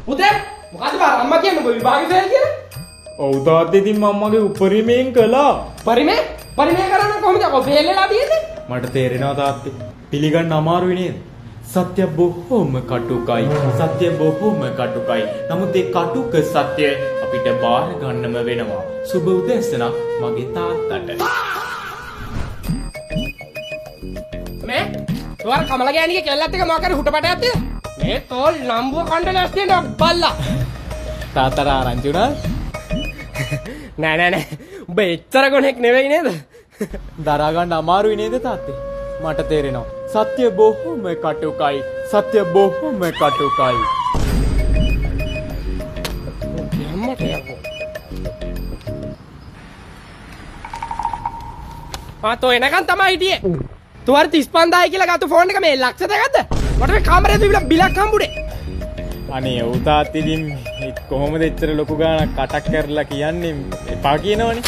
පුතේ මොකද බා අම්මා කියන්නේ ඔබ විභාගේ ෆේල් කියලා? ඔව් තාත්තේ ඉතින් මම්මගේ උපරිමයෙන් කළා. පරිමේ කරන්න කොහොමද ඔබ ෆේල් වෙලා තියෙන්නේ? මට තේරෙනවා තාත්තේ. පිළිගන්න අමාරුයි නේද? සත්‍ය බොහෝම කටුකයි. සත්‍ය බොහෝම කටුකයි. නමුත් ඒ කටුක සත්‍ය අපිට බාර ගන්නම වෙනවා. සුබ උදෑසනක් මගේ තාත්තට. මේ තෝර කමල ගෑණිගේ කෙල්ලත් එක මොකක් කර හුටපටයක් තියද? මේ තෝල් නම්බුව කණ්ඩ නැස්ති නේ බල්ලා. තාත්තට ආරංචි උනා? නෑ උඹ එච්චර ගොනෙක් නෙවෙයි නේද? දරා ගන්න අමාරුයි නේද තාත්තේ? මට තේරෙනවා. සත්‍ය බොහෝම කටුකයි. සත්‍ය බොහෝම කටුකයි. අම්මට යකෝ. තෝ එනකන් තමයි හිටියේ. තුවර 35000 කියලා ගත්ත ෆෝන් එක මේ ලක්ෂ දෙකක්ද? මට මේ කාමරේ තිබිලා බිලක් හම්බුනේ. අනේ ඔව් තාත්තේ ඉතින් කොහොමද එච්චර ලොකු ගාණක් කටක් කරලා කියන්නේ එපා කියනවනේ.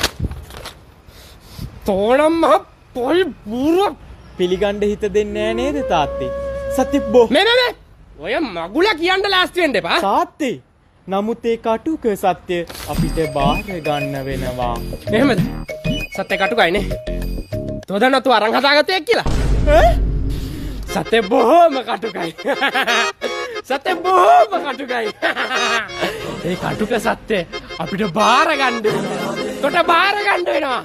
තෝනම් මහ පොල් බුරුවක් පිළිගන්න හිත දෙන්නේ නෑ නේද තාත්තේ? සත්‍ය බොහෝ මේ ඔය මගුල කියන්න ලෑස්ති වෙන්න එපා. තාත්තේ නමුත් ඒ කටුක සත්‍ය අපිට බාර ගන්න වෙනවා. එහෙමද? සත්‍ය කටුකයිනේ. තෝදන්නතු අරන් හදාගත්තේ කියලා. සත්‍ය බොහෝම කටුකයි. සත්‍ය බොහෝම කටුකයි. ඒ කටුක සත්‍ය අපිට බාර ගන්න වෙනවා. කොට බාර ගන්න වෙනවා.